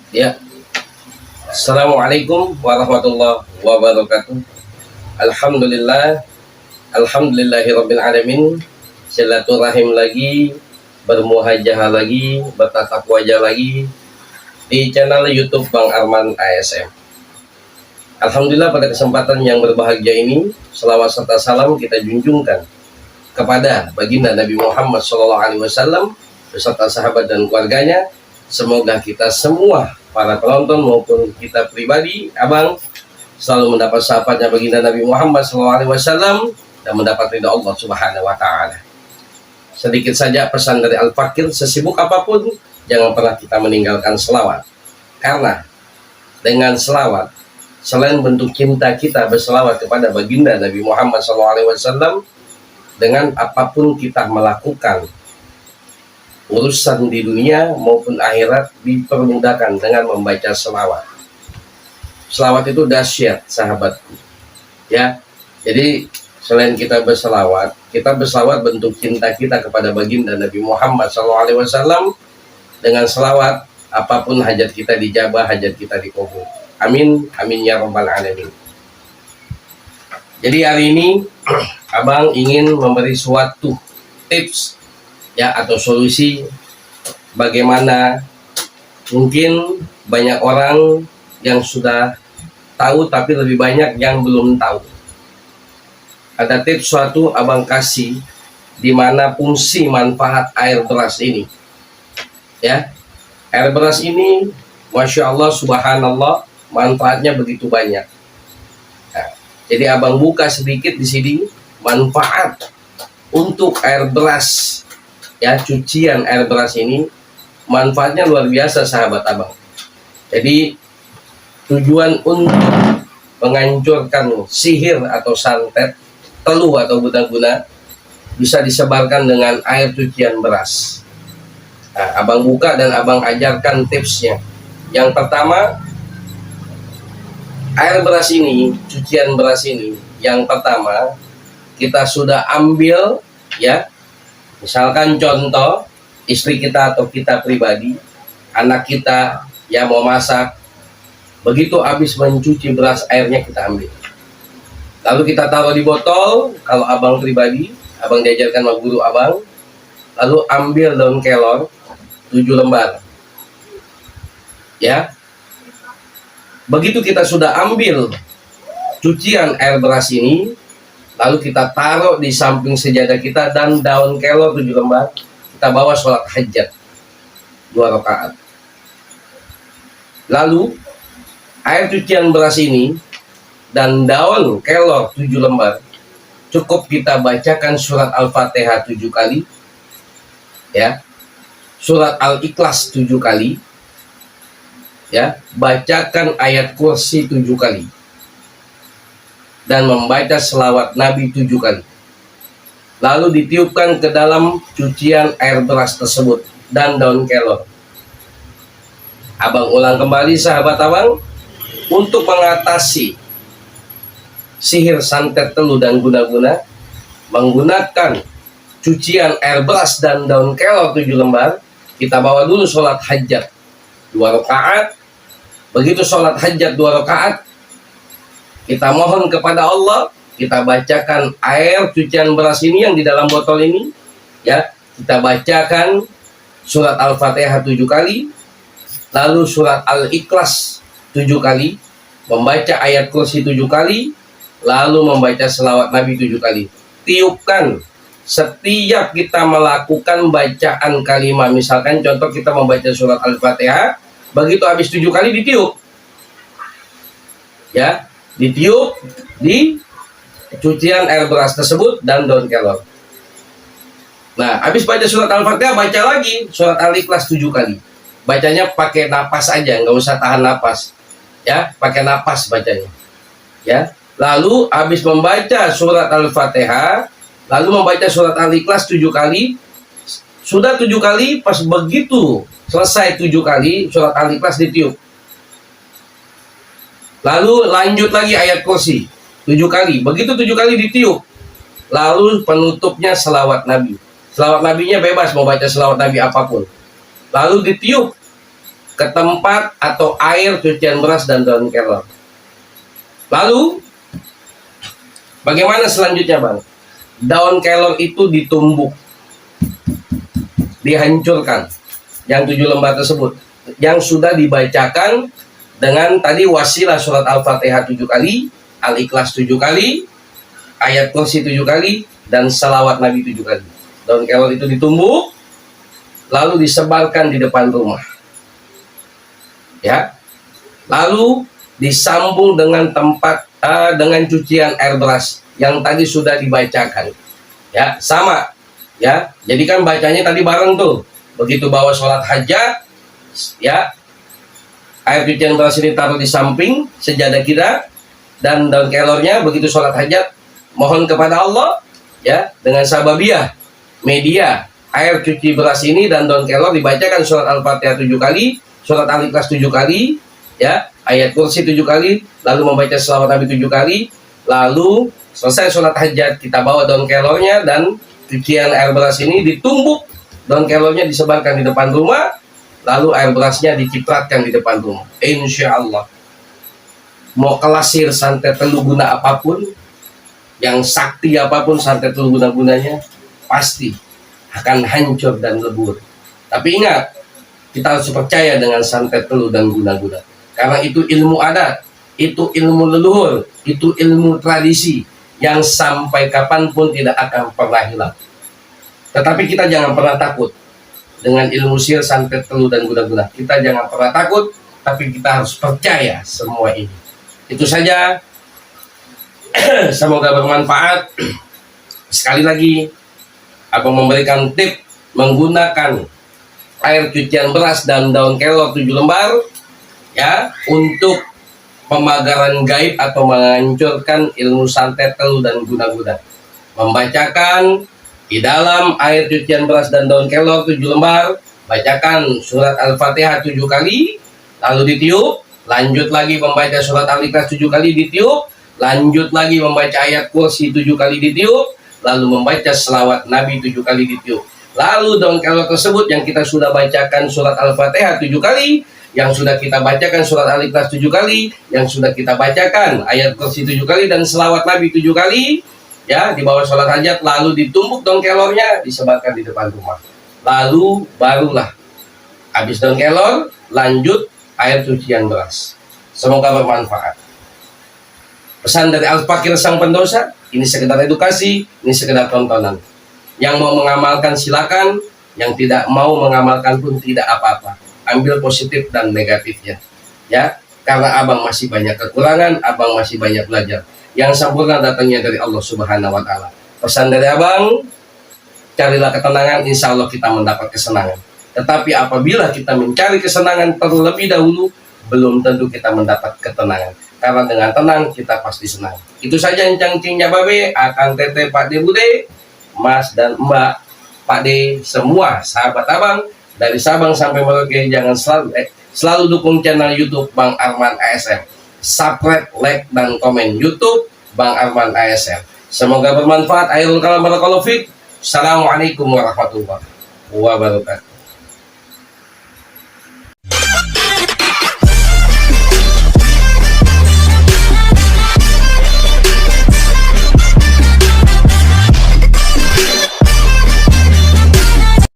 Ya, Assalamualaikum warahmatullahi wabarakatuh. Alhamdulillah, alhamdulillahirabbil alamin. Silaturahim lagi, bermuhajah lagi, bertatap wajah lagi di channel YouTube Bang Arman ASM. Alhamdulillah, pada kesempatan yang berbahagia ini, selawat serta salam kita junjungkan kepada baginda Nabi Muhammad SAW beserta sahabat dan keluarganya. Semoga kita semua, para penonton maupun kita pribadi, abang, selalu mendapat syafaatnya baginda Nabi Muhammad SAW dan mendapat ridha Allah Subhanahu wa Ta'ala. Sedikit saja pesan dari Al-Fakir, sesibuk apapun jangan pernah kita meninggalkan selawat, karena dengan selawat, selain bentuk cinta kita berselawat kepada baginda Nabi Muhammad SAW, dengan apapun kita melakukan urusan di dunia maupun akhirat dipermudahkan dengan membaca selawat. Selawat itu dahsyat, sahabatku. Ya, jadi selain kita berselawat bentuk cinta kita kepada baginda Nabi Muhammad SAW. Dengan selawat, apapun hajat kita dijabah, hajat kita dikabul. Amin, amin ya rabbal alamin. Jadi hari ini abang ingin memberi suatu tips ya, atau solusi bagaimana mungkin banyak orang yang sudah tahu tapi lebih banyak yang belum tahu. Ada tips suatu abang kasih di mana fungsi manfaat air beras ini. Ya, air beras ini, masya Allah, subhanallah, manfaatnya begitu banyak. Nah, jadi abang buka sedikit di sini manfaat untuk air beras. Ya, cucian air beras ini manfaatnya luar biasa, sahabat abang. Jadi tujuan untuk menghancurkan sihir atau santet, teluh atau guna-guna bisa disebarkan dengan air cucian beras. Nah, abang buka dan abang ajarkan tipsnya. Yang pertama, air beras ini, cucian beras ini, yang pertama kita sudah ambil, ya, misalkan contoh istri kita atau kita pribadi, anak kita yang mau masak, begitu habis mencuci beras, airnya kita ambil, lalu kita taruh di botol. Kalau abang pribadi, abang diajarkan sama guru abang, lalu ambil daun kelor 7 lembar. Ya, begitu kita sudah ambil cucian air beras ini, lalu kita taruh di samping sejadah kita dan daun kelor 7 lembar, kita bawa sholat hajat 2 rakaat. Lalu air cucian beras ini dan daun kelor 7 lembar, cukup kita bacakan surat Al-Fatihah 7 kali, ya, surat Al-Ikhlas 7 kali, ya, bacakan ayat kursi 7 kali, dan membaca selawat Nabi 7 kali. Lalu ditiupkan ke dalam cucian air beras tersebut dan daun kelor. Abang ulang kembali, sahabat abang, untuk mengatasi sihir, santet, teluh, dan guna-guna, menggunakan cucian air beras dan daun kelor 7 lembar, kita bawa dulu sholat hajat 2 rakaat. Begitu sholat hajat 2 rakaat, kita mohon kepada Allah, kita bacakan air cucian beras ini yang di dalam botol ini, ya, kita bacakan surat Al-Fatihah 7 kali, lalu surat Al-Ikhlas 7 kali, membaca ayat kursi 7 kali, lalu membaca selawat Nabi 7 kali. Tiupkan setiap kita melakukan bacaan kalimat. Misalkan contoh kita membaca surat Al-Fatihah, begitu habis 7 kali ditiup, ya, ditiup di cucian air beras tersebut dan daun kelor. Nah, habis baca surat Al-Fatihah, baca lagi surat Al-Ikhlas 7 kali. Bacanya pakai napas aja, nggak usah tahan napas, ya, pakai napas bacanya, ya. Lalu habis membaca surat Al-Fatihah, lalu membaca surat Al-Ikhlas 7 kali. Sudah 7 kali, pas begitu selesai 7 kali surat Al-Ikhlas ditiup, lalu lanjut lagi ayat kursi 7 kali. Begitu 7 kali ditiup, lalu penutupnya selawat Nabi. Selawat Nabinya bebas, mau baca selawat Nabi apapun. Lalu ditiup ke tempat atau air cucian beras dan daun kelor. Lalu bagaimana selanjutnya, Bang? Daun kelor itu ditumbuk, dihancurkan, yang 7 lembar tersebut, yang sudah dibacakan dengan tadi wasilah surat Al-Fatihah 7 kali, Al-Ikhlas 7 kali, ayat kursi 7 kali, dan salawat Nabi 7 kali. Daun kelor itu ditumbuk, lalu disebarkan di depan rumah. Ya, lalu disambung dengan dengan cucian air beras yang tadi sudah dibacakan. Ya, sama. Ya, jadi kan bacanya tadi bareng tuh. Begitu bawa sholat hajat, ya, air cucian beras ini taruh di samping sejadah kita, dan daun kelornya begitu sholat hajat mohon kepada Allah, ya, dengan sababiyah media air cuci beras ini dan daun kelor dibacakan surat Al-Fatihah 7 kali, surat Al-Ikhlas 7 kali, ya, ayat kursi 7 kali, lalu membaca selawat Nabi 7 kali, lalu selesai sholat hajat kita bawa daun kelornya dan cucian air beras ini ditumbuk, daun kelornya disebarkan di depan rumah, lalu air berasnya dicipratkan di depan rumah. Insya Allah, mau kelasir santet telu guna apapun, yang sakti apapun santet telu guna-gunanya, pasti akan hancur dan lebur. Tapi ingat, kita harus percaya dengan santet telu dan guna-guna, karena itu ilmu adat, itu ilmu leluhur, itu ilmu tradisi yang sampai kapanpun tidak akan pernah hilang. Tetapi kita jangan pernah takut dengan ilmu sihir, santet telu dan guna-guna. Kita jangan pernah takut, tapi kita harus percaya semua ini. Itu saja. Semoga bermanfaat. Sekali lagi, Abang memberikan tip menggunakan air cucian beras dan daun kelor 7 lembar, ya, untuk pemagaran gaib atau menghancurkan ilmu santet telu dan guna-guna. Membacakan di dalam air cucian beras dan daun kelor 7 lembar, bacakan surat Al-Fatihah 7 kali, lalu ditiup, lanjut lagi membaca surat Al-Ikhlas 7 kali, ditiup, lanjut lagi membaca ayat kursi 7 kali, ditiup, lalu membaca selawat Nabi 7 kali, ditiup. Lalu daun kelor tersebut yang kita sudah bacakan surat Al-Fatihah 7 kali, yang sudah kita bacakan surat Al-Ikhlas 7 kali, yang sudah kita bacakan ayat kursi 7 kali dan selawat Nabi 7 kali, ya, di bawah sholat hajat, lalu ditumbuk daun kelornya, disebarkan di depan rumah. Lalu barulah habis daun kelor, lanjut air cucian beras. Semoga bermanfaat. Pesan dari Al-Fakir Sang Pendosa, ini sekedar edukasi, ini sekedar tontonan. Yang mau mengamalkan silakan, yang tidak mau mengamalkan pun tidak apa-apa. Ambil positif dan negatifnya, ya, karena abang masih banyak kekurangan, abang masih banyak belajar. Yang sempurna datangnya dari Allah Subhanahu wa Ta'ala. Pesan dari abang, carilah ketenangan, insya Allah kita mendapat kesenangan. Tetapi apabila kita mencari kesenangan terlebih dahulu, belum tentu kita mendapat ketenangan. Karena dengan tenang kita pasti senang. Itu saja encang-cingnya babe, akan tete Pak De Bude, Mas dan Mbak, Pak De, semua sahabat abang dari Sabang sampai Merauke. Jangan selalu dukung channel YouTube Bang Arman ASM. Subscribe, like, dan komen YouTube Bang Arman ASM. Semoga bermanfaat. Akhirul kalam barakallahu fiik. Assalamualaikum warahmatullahi wabarakatuh.